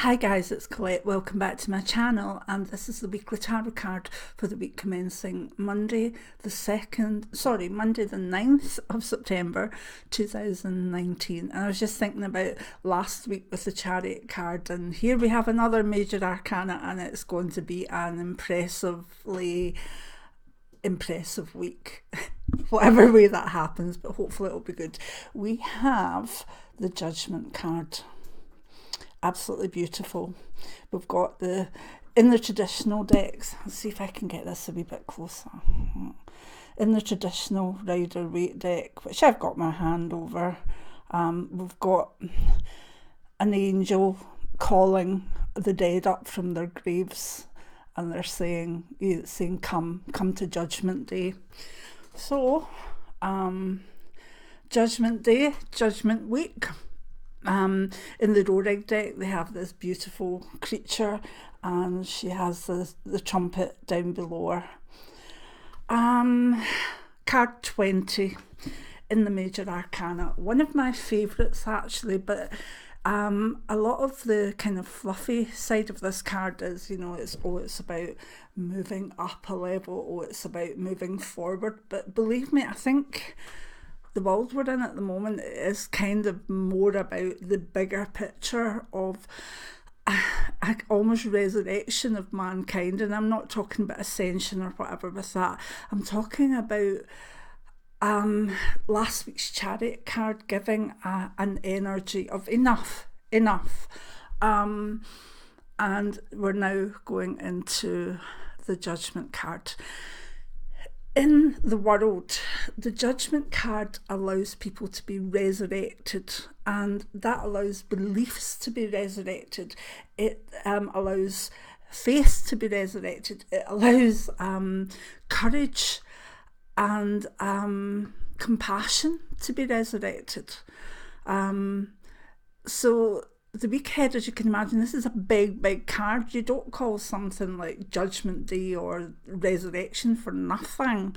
Hi guys, it's Colette. Welcome back to my channel, and this is the weekly tarot card for the week commencing Monday the 9th of September 2019. And I was just thinking about last week with the Chariot card, and here we have another major arcana, and it's going to be an impressive week. Whatever way that happens, but hopefully it'll be good. We have the Judgment card. Absolutely beautiful. We've got in the traditional decks, let's see if I can get this a wee bit closer. In the traditional Rider-Waite deck, which I've got my hand over, we've got an angel calling the dead up from their graves, and they're saying come to Judgment Day. So, Judgment Day, Judgment Week. In the Rorig deck, they have this beautiful creature, and she has the trumpet down below her. Card 20 in the Major Arcana. One of my favourites actually, but a lot of the kind of fluffy side of this card is, it's about moving up a level, it's about moving forward. But believe me, I think the world we're in at the moment is kind of more about the bigger picture of almost resurrection of mankind. And I'm not talking about ascension or whatever with that. I'm talking about last week's Chariot card giving an energy of enough. And we're now going into the Judgment card. In the world, the Judgment card allows people to be resurrected, and that allows beliefs to be resurrected. It allows faith to be resurrected. It allows courage and compassion to be resurrected. So the week ahead, as you can imagine, this is a big card. You don't call something like Judgment Day or Resurrection for nothing.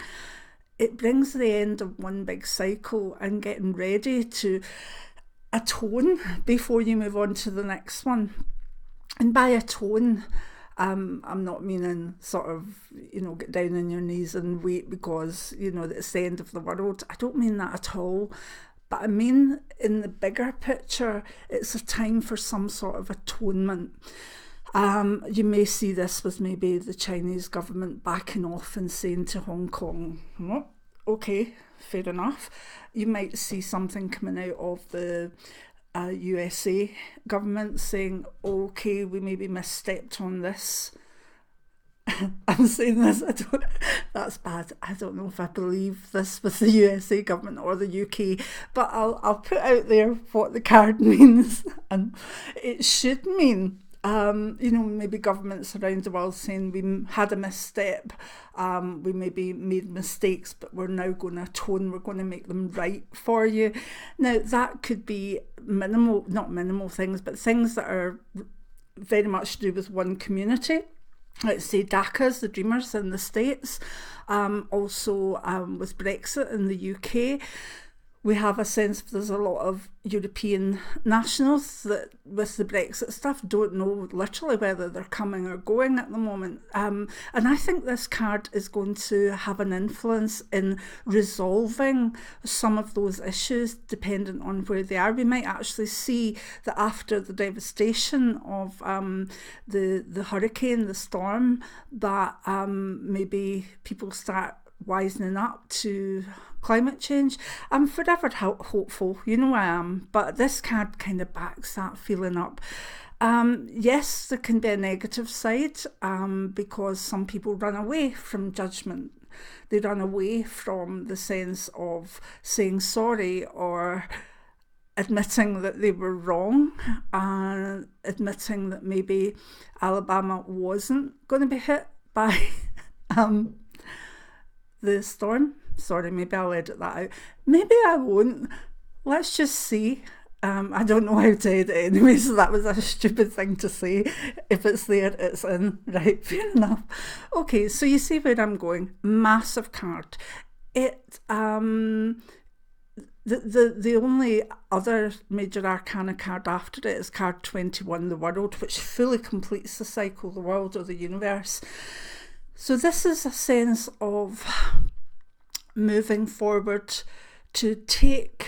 It brings the end of one big cycle and getting ready to atone before you move on to the next one. And by atone, I'm not meaning sort of, get down on your knees and wait because, it's the end of the world. I don't mean that at all. But I mean, in the bigger picture, it's a time for some sort of atonement. You may see this with maybe the Chinese government backing off and saying to Hong Kong, okay, fair enough. You might see something coming out of the USA government saying, okay, we maybe misstepped on this. I'm saying this, that's bad. I don't know if I believe this with the USA government or the UK, but I'll put out there what the card means. And it should mean, maybe governments around the world saying we had a misstep, we maybe made mistakes, but we're now going to atone, we're going to make them right for you. Now, that could be not minimal things, but things that are very much to do with one community. Let's say DACAs, the Dreamers in the States, also with Brexit in the UK. We have a sense there's a lot of European nationals that with the Brexit stuff don't know literally whether they're coming or going at the moment. And I think this card is going to have an influence in resolving some of those issues dependent on where they are. We might actually see that after the devastation of the hurricane, the storm, that maybe people start wisening up to climate change. I'm forever hopeful, I am, but this card kind of backs that feeling up. Yes, there can be a negative side because some people run away from judgment. They run away from the sense of saying sorry or admitting that they were wrong and admitting that maybe Alabama wasn't going to be hit by the storm. Sorry, maybe I'll edit that out. Maybe I won't. Let's just see. I don't know how to edit anyway, so that was a stupid thing to say. If it's there, it's in. Right, fair enough. Okay, so you see where I'm going. Massive card. The only other major arcana card after it is card 21, the World, which fully completes the cycle, the world or the universe. So this is a sense of moving forward to take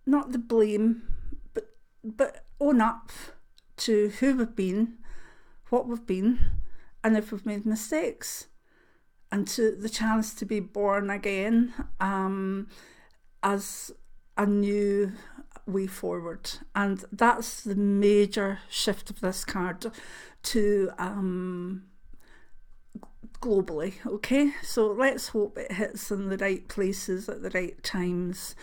not the blame, but own up to who we've been, what we've been, and if we've made mistakes, and to the chance to be born again as a new way forward. And that's the major shift of this card to globally. Okay, so let's hope it hits in the right places at the right times.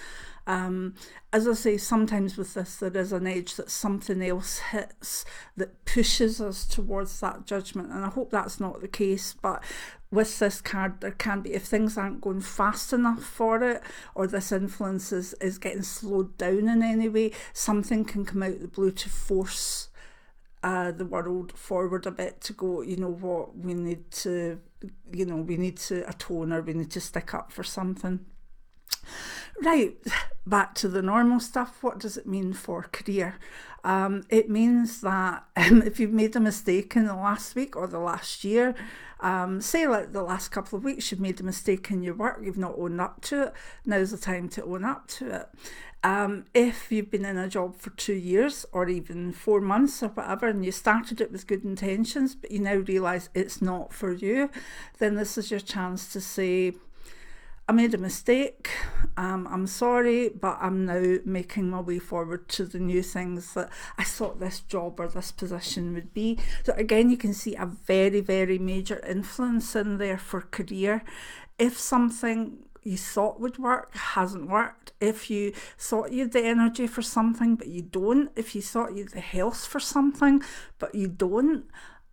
As I say, sometimes with this there is an edge that something else hits that pushes us towards that judgment, and I hope that's not the case. But with this card, there can be, if things aren't going fast enough for it, or this influence is getting slowed down in any way, something can come out the blue to force the world forward a bit, to go, you know what, we need to atone, or we need to stick up for something. Right, back to the normal stuff. What does it mean for career? It means that if you've made a mistake in the last week or the last year, say like the last couple of weeks, you've made a mistake in your work, you've not owned up to it, now's the time to own up to it. If you've been in a job for 2 years or even 4 months or whatever, and you started it with good intentions, but you now realise it's not for you, then this is your chance to say, I made a mistake, I'm sorry, but I'm now making my way forward to the new things that I thought this job or this position would be. So again, you can see a very, very major influence in there for career. If something you thought would work hasn't worked, if you thought you had the energy for something but you don't, if you thought you had the health for something but you don't,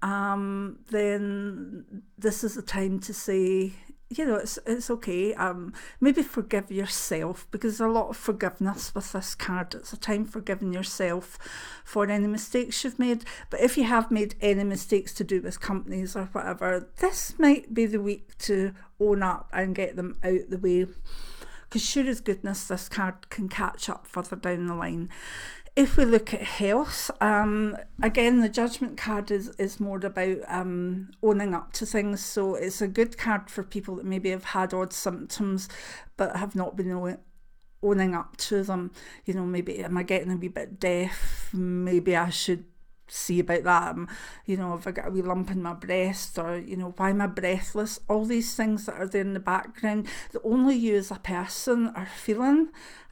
then this is the time to say, you know, it's okay. Maybe forgive yourself, because there's a lot of forgiveness with this card. It's a time for forgiving yourself for any mistakes you've made. But if you have made any mistakes to do with companies or whatever, this might be the week to own up and get them out the way. Because sure as goodness, this card can catch up further down the line. If we look at health, again, the Judgment card is more about owning up to things. So it's a good card for people that maybe have had odd symptoms but have not been owning up to them. You know, maybe, am I getting a wee bit deaf? Maybe I should see about that. You know, if I got a wee lump in my breast, or, you know, why am I breathless? All these things that are there in the background that only you as a person are feeling,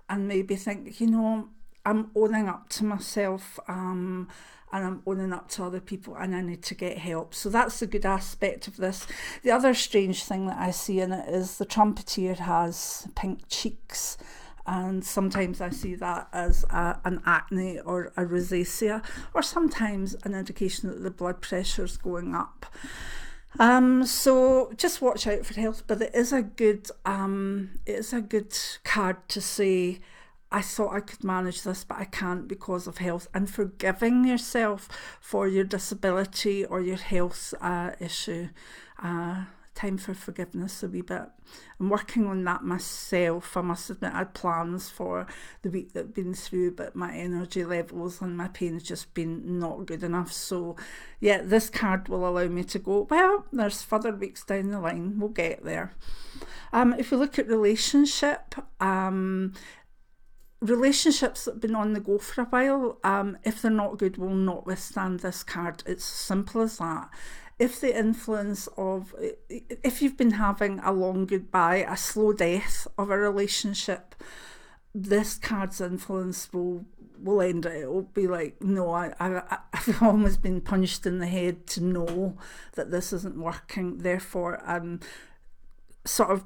and maybe think, you know, I'm owning up to myself, and I'm owning up to other people, and I need to get help. So that's the good aspect of this. The other strange thing that I see in it is the trumpeter has pink cheeks, and sometimes I see that as an acne or a rosacea, or sometimes an indication that the blood pressure is going up. So just watch out for health, but it is a good card to say, I thought I could manage this, but I can't because of health, and forgiving yourself for your disability or your health issue. Time for forgiveness a wee bit. I'm working on that myself. I must admit, I had plans for the week that I've been through, but my energy levels and my pain's just been not good enough. So yeah, this card will allow me to go, well, there's further weeks down the line, we'll get there. If we look at relationship, relationships that have been on the go for a while, if they're not good, will not withstand this card. It's as simple as that. If the influence of, if you've been having a long goodbye, a slow death of a relationship, this card's influence will end it. It'll be like, no, I've almost been punched in the head to know that this isn't working. Therefore, I'm sort of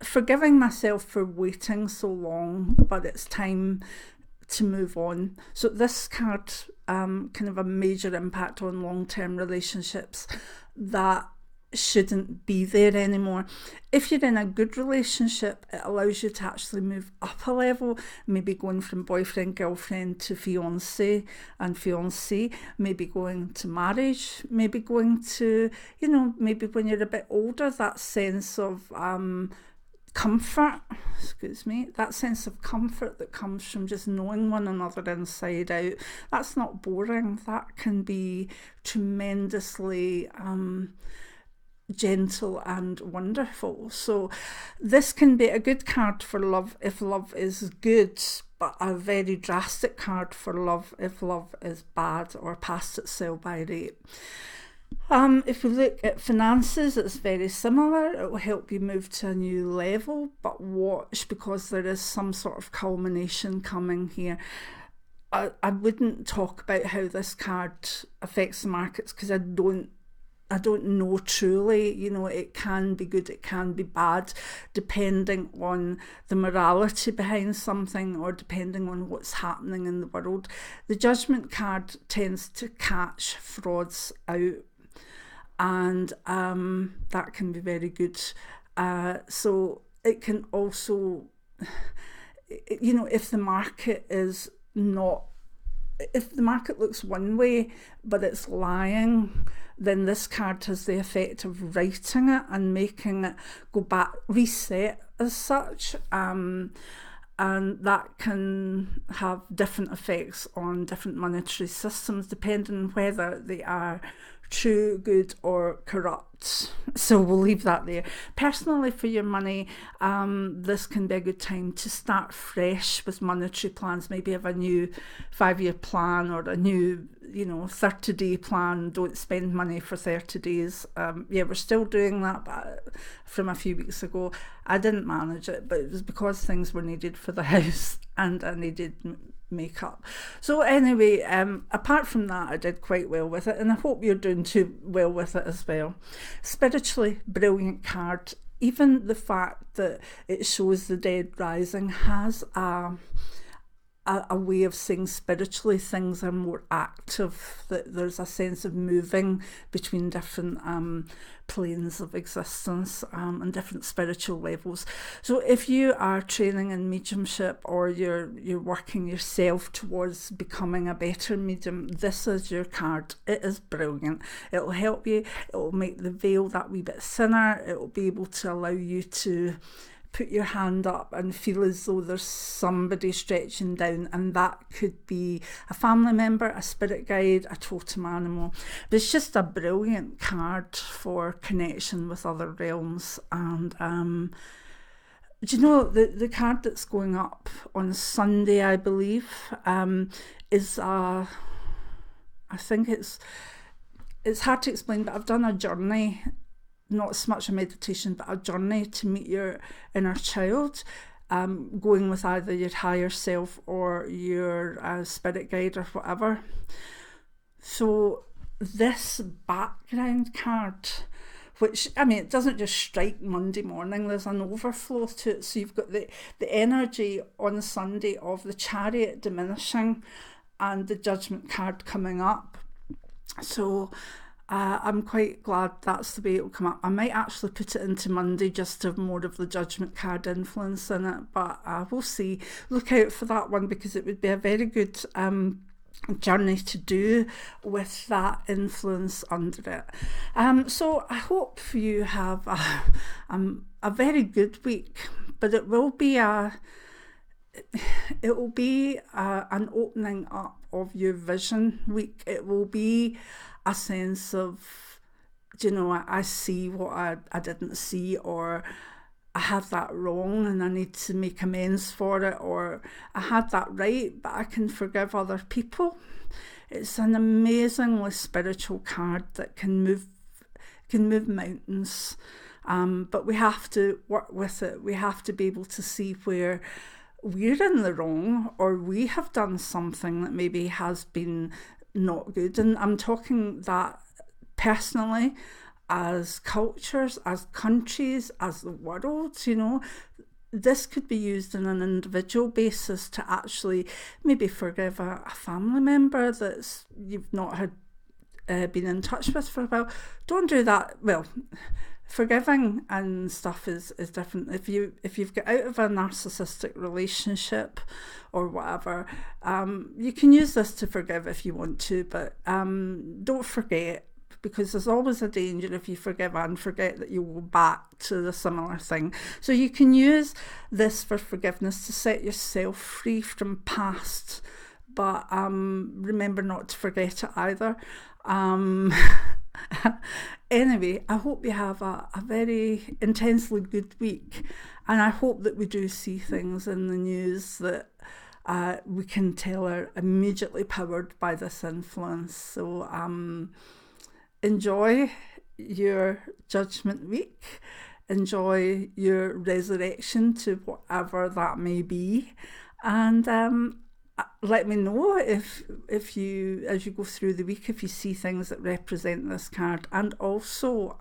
forgiving myself for waiting so long, but it's time to move on. So this card can have a major impact on long-term relationships that shouldn't be there anymore. If you're in a good relationship, it allows you to actually move up a level, maybe going from boyfriend, girlfriend to fiancé and fiancée, maybe going to marriage, maybe going to, you know, maybe when you're a bit older, that sense of comfort, that sense of comfort that comes from just knowing one another inside out. That's not boring. That can be tremendously gentle and wonderful. So this can be a good card for love if love is good, but a very drastic card for love if love is bad or past its sell-by rate. If we look at finances, it's very similar. It will help you move to a new level, but watch, because there is some sort of culmination coming here. I wouldn't talk about how this card affects the markets, because I don't know truly. You know, it can be good, it can be bad, depending on the morality behind something or depending on what's happening in the world. The Judgment card tends to catch frauds out, and that can be very good. So it can also, you know, if the market is not, if the market looks one way but it's lying, then this card has the effect of righting it and making it go back, reset as such. And that can have different effects on different monetary systems depending on whether they are true, good or corrupt. So we'll leave that there. Personally, for your money, this can be a good time to start fresh with monetary plans. Maybe have a new 5-year plan or a new, 30-day plan. Don't spend money for 30 days. Yeah, we're still doing that, but from a few weeks ago. I didn't manage it, but it was because things were needed for the house and I needed makeup. So anyway, apart from that, I did quite well with it, and I hope you're doing too well with it as well. Spiritually, brilliant card. Even the fact that it shows the dead rising has a way of saying spiritually things are more active, that there's a sense of moving between different planes of existence and different spiritual levels. So if you are training in mediumship or you're working yourself towards becoming a better medium, this is your card. It is brilliant. It will help you. It will make the veil that wee bit thinner. It will be able to allow you to put your hand up and feel as though there's somebody stretching down, and that could be a family member, a spirit guide, a totem animal. But it's just a brilliant card for connection with other realms. And do you know the card that's going up on Sunday, I believe, is I think it's hard to explain, but I've done a journey, not so much a meditation, but a journey to meet your inner child, going with either your higher self or your spirit guide or whatever. So this background card, which, I mean, it doesn't just strike Monday morning, there's an overflow to it. So you've got the energy on Sunday of the Chariot diminishing and the Judgment card coming up. So I'm quite glad that's the way it'll come up. I might actually put it into Monday just to have more of the Judgment card influence in it, but we'll see. Look out for that one, because it would be a very good journey to do with that influence under it. So I hope you have a very good week, but it will be an opening up of your vision week. It will be a sense of, I see what I didn't see, or I had that wrong and I need to make amends for it, or I had that right but I can forgive other people. It's an amazingly spiritual card that can move mountains, but we have to work with it. We have to be able to see where we're in the wrong, or we have done something that maybe has been not good. And I'm talking that personally, as cultures, as countries, as the world. This could be used on an individual basis to actually maybe forgive a family member that you've not had been in touch with for a while. Don't do that. Well, forgiving and stuff is different. If you've got out of a narcissistic relationship or whatever, you can use this to forgive if you want to, but don't forget, because there's always a danger if you forgive and forget that you'll go back to the similar thing. So you can use this for forgiveness to set yourself free from past, but remember not to forget it either. Anyway, I hope you have a very intensely good week, and I hope that we do see things in the news that we can tell are immediately powered by this influence. So enjoy your Judgment Week, enjoy your resurrection to whatever that may be, and let me know if you, as you go through the week, if you see things that represent this card, and also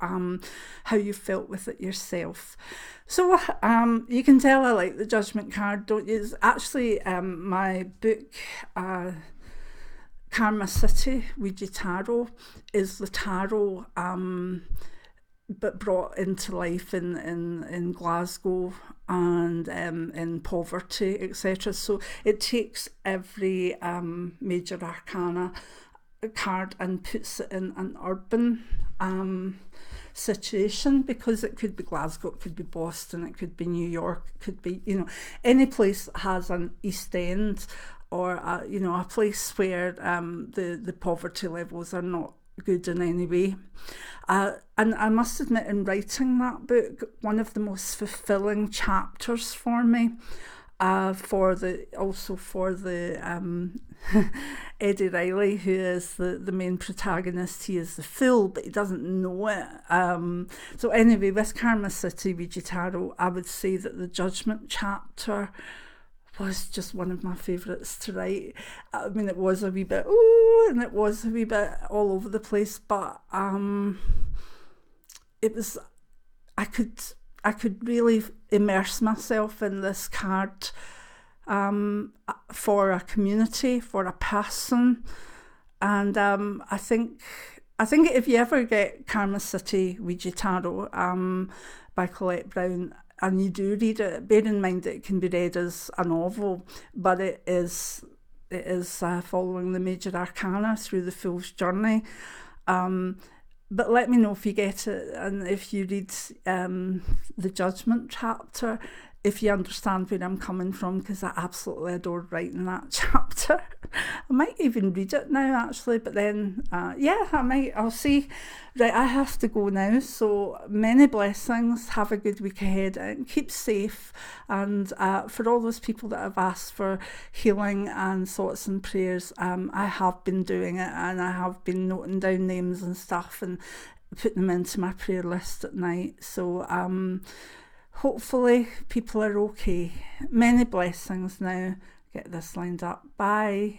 how you felt with it yourself. So you can tell I like the Judgment card, don't you? It's actually my book, Karma City, Ouija Tarot, is the tarot but brought into life in Glasgow and in poverty, etc. So it takes every major arcana card and puts it in an urban situation, because it could be Glasgow, it could be Boston, it could be New York, it could be, any place that has an East End, or a place where the poverty levels are not good in any way. And I must admit, in writing that book, one of the most fulfilling chapters for me, for the Eddie Riley, who is the main protagonist, he is the fool, but he doesn't know it. So anyway, with Karma City, Ouija Tarot, I would say that the Judgment chapter was just one of my favourites to write. I mean, it was a wee bit, and it was a wee bit all over the place, but it was, I could really immerse myself in this card for a community, for a person, and I think if you ever get Karma City, Ouija Tarot by Colette Clairvoyant, and you do read it, bear in mind that it can be read as a novel, but it is following the major arcana through the Fool's Journey. But let me know if you get it, and if you read the Judgment chapter, if you understand where I'm coming from, because I absolutely adored writing that chapter. I might even read it now, actually, but then, I'll see. Right, I have to go now, so many blessings, have a good week ahead, and keep safe. And for all those people that have asked for healing and thoughts and prayers, I have been doing it, and I have been noting down names and stuff and putting them into my prayer list at night. So hopefully people are okay. Many blessings now. Get this lined up. Bye.